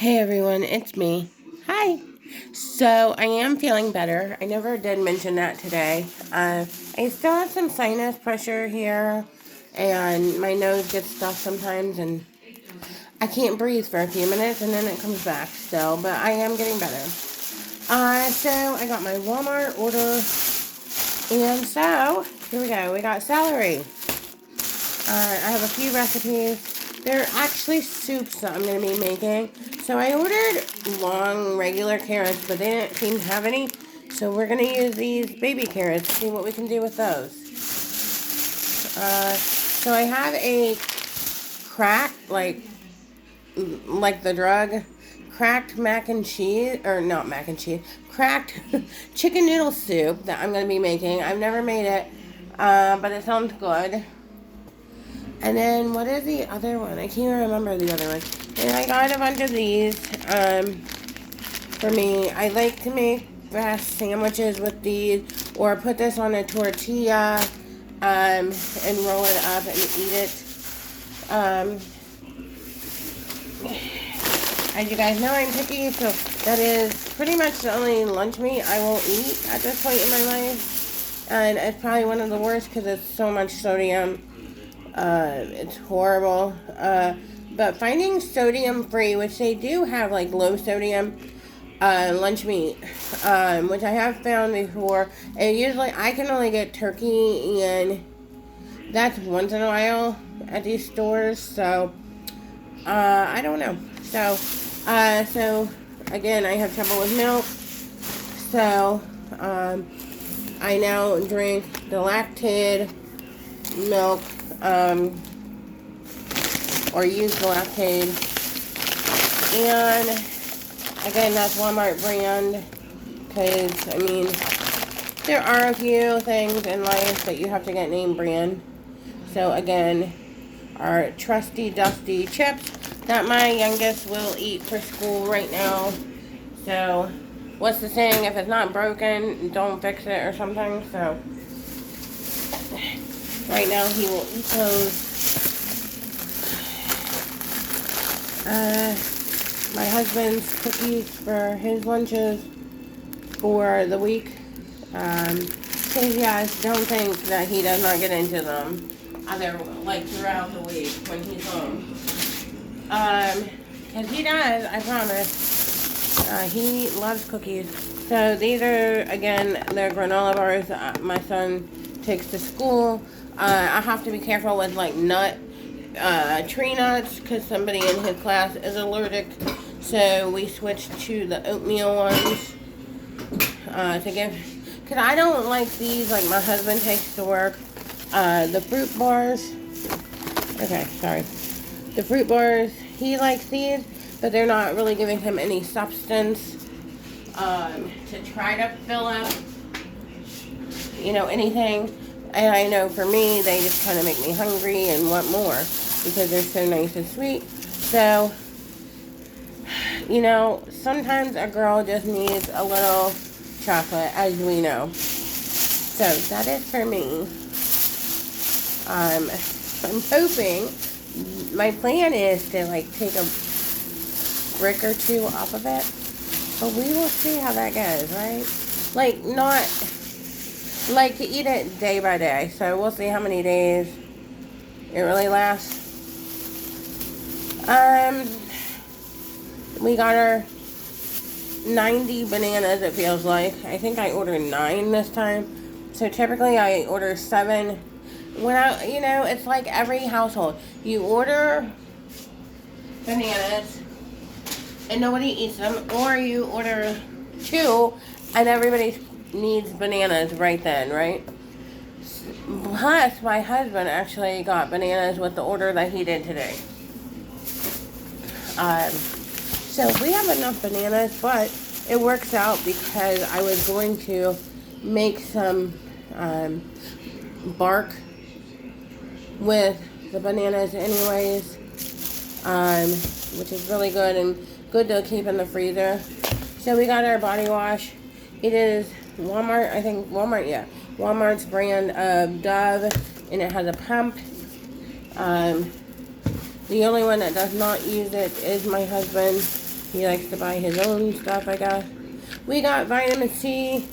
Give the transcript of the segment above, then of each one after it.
Hey everyone, it's me. Hi. So I am feeling better. I never did mention that today. I still have some sinus pressure here, and my nose gets stuffed sometimes, and I can't breathe for a few minutes, and then it comes back still. But I am getting better. So I got my Walmart order, and so here we go. We got celery. I have a few recipes. They're actually soups that I'm going to be making. So I ordered long, regular carrots, but they didn't seem to have any. So we're going to use these baby carrots, see what we can do with those. So I have a cracked, like the drug, cracked mac and cheese, or not mac and cheese, cracked chicken noodle soup that I'm going to be making. I've never made it, but it sounds good. And then, what is the other one? I can't remember the other one. And I got a bunch of these. For me, I like to make fast sandwiches with these, or put this on a tortilla, and roll it up and eat it. As you guys know, I'm picky, so that is pretty much the only lunch meat I will eat at this point in my life. And it's probably one of the worst because it's so much sodium. It's horrible. But finding sodium free, which they do have like low sodium lunch meat, which I have found before, and usually I can only get turkey, and that's once in a while at these stores. So I don't know. So again, I have trouble with milk. So I now drink the lactated milk. Or use the lactate. And again, that's Walmart brand, because I mean, there are a few things in life that you have to get name brand. So again, our trusty dusty chips that my youngest will eat for school right now. So what's the saying? If it's not broken, don't fix it or something. So right now he will eat those. My husband's cookies for his lunches for the week. Please guys, don't think that he does not get into them like throughout the week when he's home. Cause he does, I promise. He loves cookies. So these are, again, they're granola bars my son takes to school. I have to be careful with like tree nuts, because somebody in his class is allergic. So we switched to the oatmeal ones to give, because I don't like these like my husband takes to work. The fruit bars. Okay, sorry. The fruit bars, he likes these, but they're not really giving him any substance to try to fill up, anything. And I know for me, they just kind of make me hungry and want more because they're so nice and sweet. So, sometimes a girl just needs a little chocolate, as we know. So, that is for me. I'm hoping, my plan is to, take a brick or two off of it. But we will see how that goes, right? Not to eat it day by day. So we'll see how many days it really lasts. We got our 90 bananas, it feels like. I think I ordered 9 this time. So typically I order 7. It's like every household. You order bananas and nobody eats them, or you order 2 and everybody needs bananas right then, right? Plus, my husband actually got bananas with the order that he did today. So we have enough bananas, but it works out because I was going to make some bark with the bananas anyways, which is really good and good to keep in the freezer. So we got our body wash. It is Walmart's brand of Dove, and it has a pump. The only one that does not use it is my husband. He likes to buy his own stuff, I guess. We got vitamin C,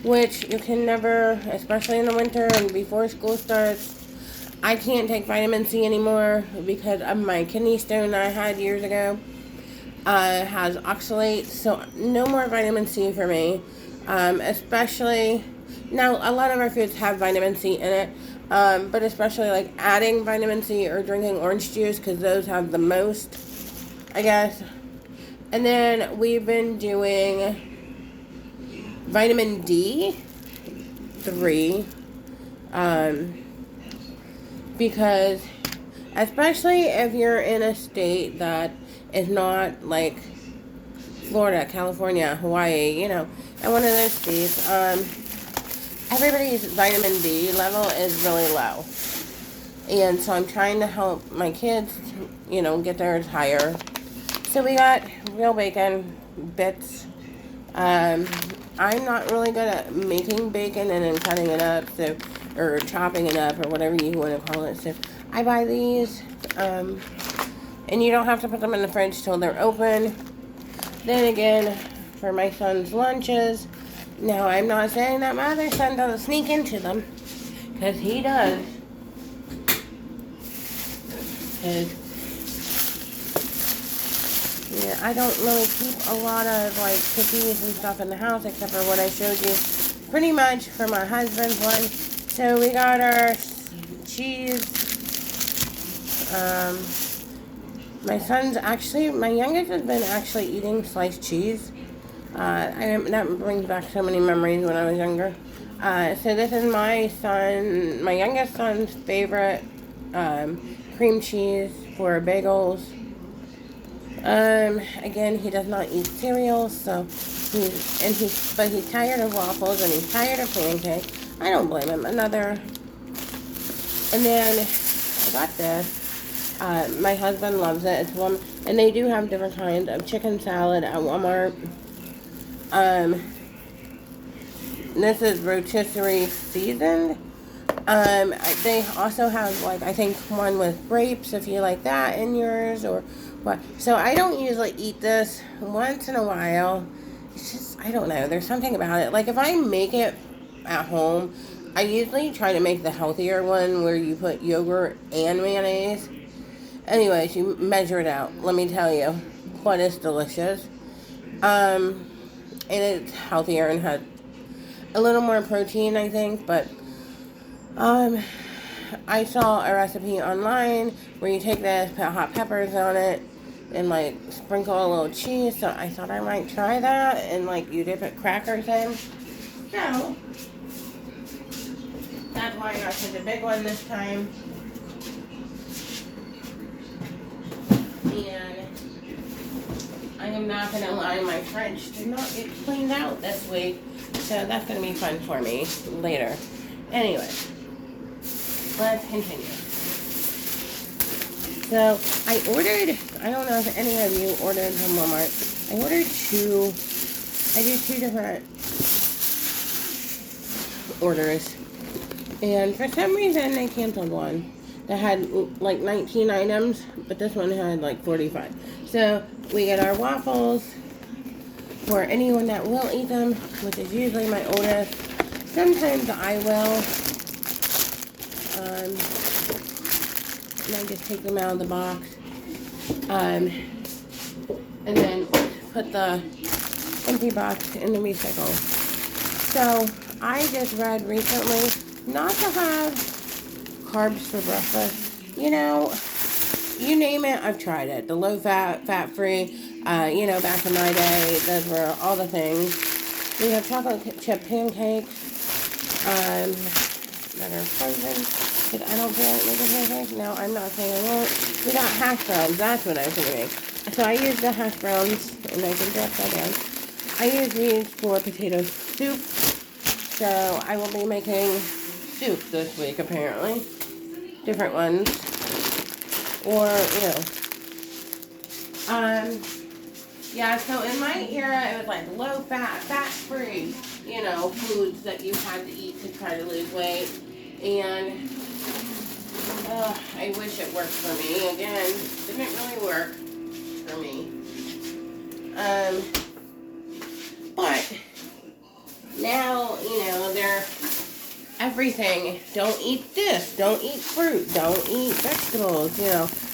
which you can never, especially in the winter and before school starts. I can't take vitamin C anymore because of my kidney stone I had years ago. Has oxalate, so no more vitamin C for me. Especially now, a lot of our foods have vitamin C in it, but especially like adding vitamin C or drinking orange juice because those have the most, I guess. And then we've been doing vitamin D3, because especially if you're in a state that is not like Florida, California, Hawaii, you know, and one of those states, everybody's vitamin D level is really low. And so I'm trying to help my kids, you know, get theirs higher. So we got real bacon bits. I'm not really good at making bacon and then cutting it up, so, or chopping it up, or whatever you want to call it. So I buy these, and you don't have to put them in the fridge till they're open. Then again, for my son's lunches, now I'm not saying that my other son doesn't sneak into them, because he does. Yeah, I don't really keep a lot of like cookies and stuff in the house except for what I showed you pretty much for my husband's one. So we got our cheese. My youngest has been actually eating sliced cheese. That brings back so many memories when I was younger. So this is my youngest son's favorite cream cheese for bagels. Again, he does not eat cereal, so but he's tired of waffles and he's tired of pancakes. I don't blame him. And then I got this. My husband loves it. It's one, and they do have different kinds of chicken salad at Walmart. This is rotisserie seasoned. They also have, like, I think one with grapes if you like that in yours, or what. So I don't usually eat this. Once in a while, it's just, I don't know, there's something about it. Like if I make it at home, I usually try to make the healthier one where you put yogurt and mayonnaise. Anyways, you measure it out. Let me tell you, what is delicious. And it's healthier and has a little more protein, I think, but I saw a recipe online where you take this, put hot peppers on it, and like sprinkle a little cheese. So I thought I might try that, and like you dip it crackers in. So that's why I got such a big one this time. And I am not going to lie, my fridge did not get cleaned out this week, so that's going to be fun for me later. Anyway, let's continue. So I ordered, I don't know if any of you ordered from Walmart. I ordered I do two different orders. And for some reason they canceled one that had like 19 items, but this one had like 45. So we get our waffles for anyone that will eat them, which is usually my oldest. Sometimes I will. And I just take them out of the box. And then put the empty box in the recycle. So I just read recently not to have carbs for breakfast. You know, you name it, I've tried it. The low fat, fat free, back in my day, those were all the things. We have chocolate chip pancakes that are frozen, because I don't feel like making pancakes. No, I'm not saying I won't. We got hash browns, that's what I was going to make. So I use the hash browns, and I can drop that down. I use these for potato soup, so I will be making soup this week, apparently. Different ones. Or, yeah, so in my era, it was like low fat, fat free, foods that you had to eat to try to lose weight. And, I wish it worked for me. Again, didn't really work for me. But now, they're everything. Don't eat this. Don't eat fruit. Don't eat vegetables,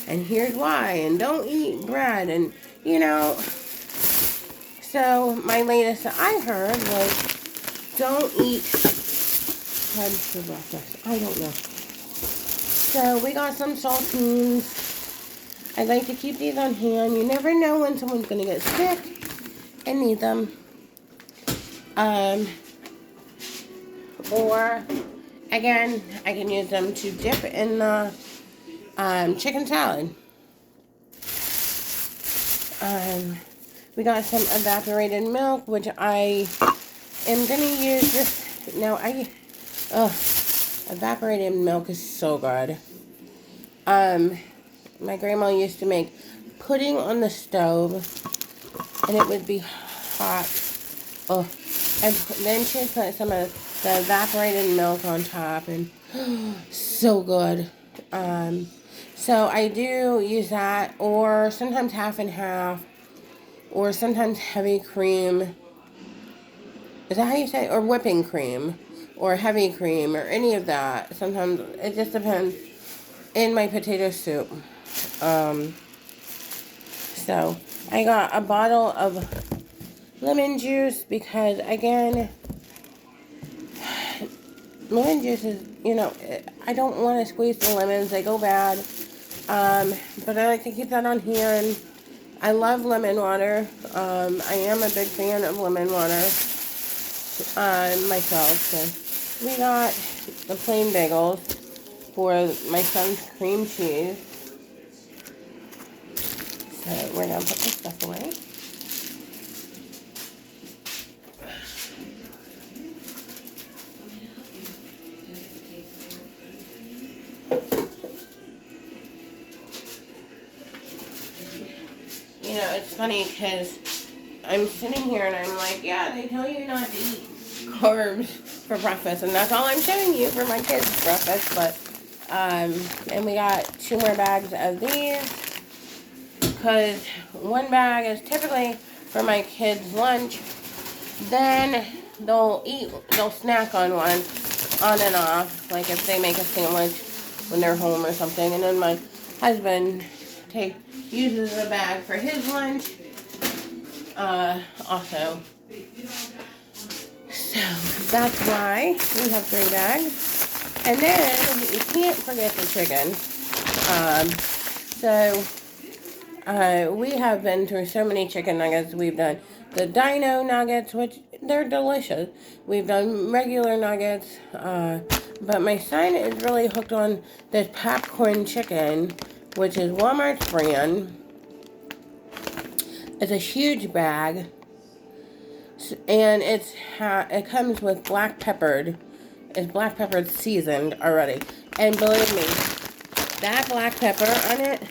And here's why. And don't eat bread. And, So my latest that I heard was don't eat bread for breakfast. I don't know. So we got some saltines. I like to keep these on hand. You never know when someone's going to get sick and need them. Or, again, I can use them to dip in the chicken salad. We got some evaporated milk, which I am going to use this. Now, evaporated milk is so good. My grandma used to make pudding on the stove, and it would be hot. Oh, and then she'd put some of the evaporated milk on top, and so good. So I do use that, or sometimes half and half, or sometimes heavy cream. Is that how you say it? Or whipping cream, or heavy cream, or any of that. Sometimes it just depends. In my potato soup. So I got a bottle of lemon juice because, again, lemon juice is, I don't want to squeeze the lemons. They go bad. But I like to keep that on hand. I love lemon water. I am a big fan of lemon water myself. So we got the plain bagels for my son's cream cheese. So we're going to put this stuff away. It's funny because I'm sitting here and I'm like, yeah, they tell you not to eat carbs for breakfast, and that's all I'm showing you for my kids' breakfast. But and we got 2 more bags of these because one bag is typically for my kids' lunch. Then they'll snack on one, on and off, like if they make a sandwich when they're home or something. And then my husband uses a bag for his lunch also. So that's why we have 3 bags. And then you can't forget the chicken. We have been through so many chicken nuggets. We've done the dino nuggets, which they're delicious. We've done regular nuggets. But my son is really hooked on this popcorn chicken, which is Walmart's brand. It's a huge bag, and it comes with black peppered. It's black peppered seasoned already, and believe me, that black pepper on it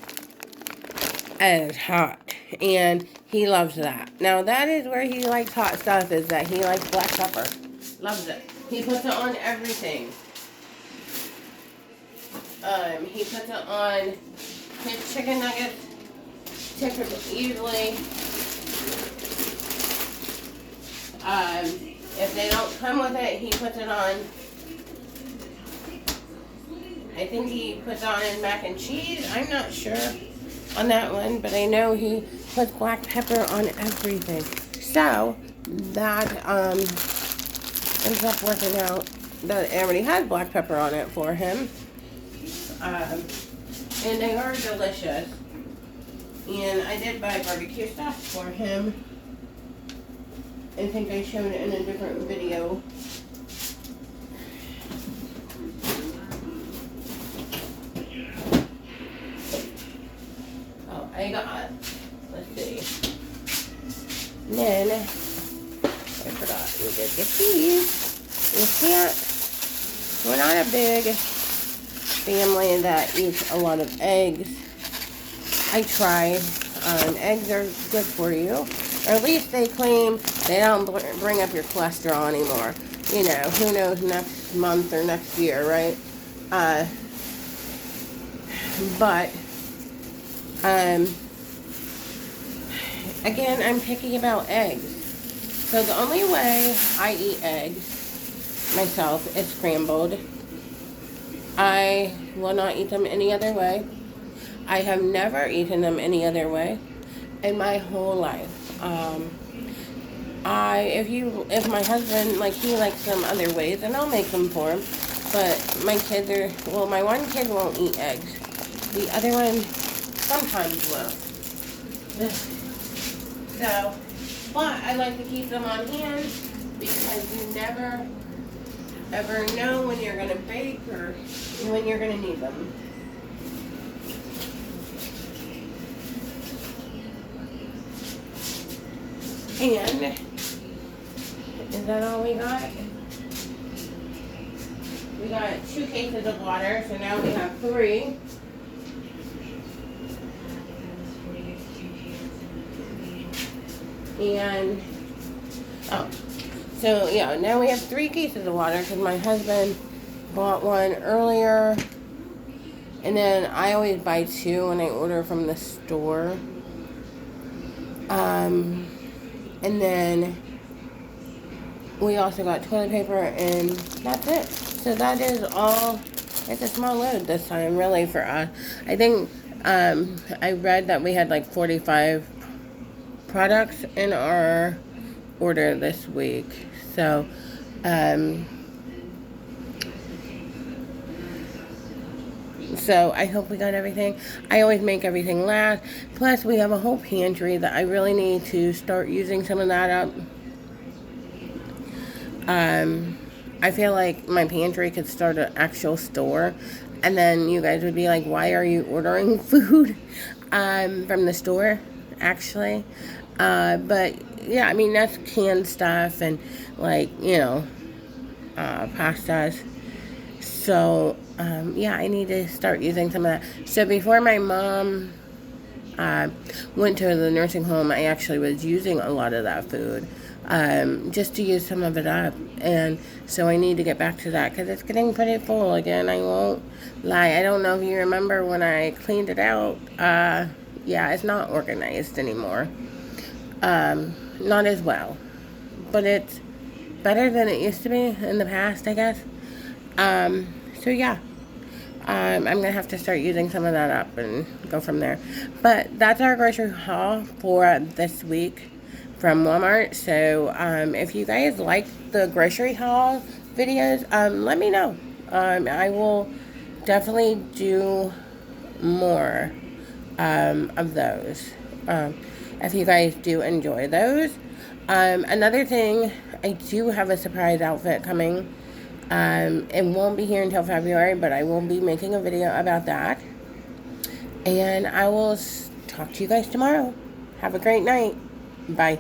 is hot, and he loves that. Now that is where he likes hot stuff, is that he likes black pepper. Loves it. He puts it on everything. He puts it on his chicken nuggets, usually. If they don't come with it, he puts it on. I think he puts on in mac and cheese. I'm not sure on that one, but I know he puts black pepper on everything. So that ends up working out that it already has black pepper on it for him. And they are delicious. And I did buy barbecue sauce for him. I think I showed it in a different video. Oh, I got, let's see. And then, I forgot, we did get these. We're not a big family that eats a lot of eggs. I tried. Eggs are good for you. Or at least they claim they don't bring up your cholesterol anymore. Who knows next month or next year, right? again, I'm picky about eggs. So the only way I eat eggs myself is scrambled. I will not eat them any other way. I have never eaten them any other way in my whole life. If my husband, like, he likes them other ways, and I'll make them for him. But my kids my one kid won't eat eggs. The other one sometimes will. So, but I like to keep them on hand because you never ever know when you're going to bake or when you're going to need them. And is that all we got? We got 2 cases of water, so now we have 3. And, so yeah, now we have 3 cases of water because my husband bought one earlier. And then I always buy 2 when I order from the store. And then we also got toilet paper, and that's it. So that is all. It's a small load this time, really, for us. I think I read that we had like 45 products in our order this week. So, so I hope we got everything. I always make everything last. Plus, we have a whole pantry that I really need to start using some of that up. I feel like my pantry could start an actual store, and then you guys would be like, why are you ordering food from the store, actually? But yeah, I mean, that's canned stuff and, like, pastas. So yeah, I need to start using some of that. So before my mom went to the nursing home, I actually was using a lot of that food just to use some of it up. And so I need to get back to that because it's getting pretty full again. I won't lie. I don't know if you remember when I cleaned it out. Yeah, it's not organized anymore. Not as well. But it's better than it used to be in the past, I guess. So yeah. I'm going to have to start using some of that up and go from there. But that's our grocery haul for this week from Walmart. So if you guys like the grocery haul videos, let me know. I will definitely do more of those if you guys do enjoy those. Another thing, I do have a surprise outfit coming. It won't be here until February, but I will be making a video about that. And I will talk to you guys tomorrow. Have a great night. Bye.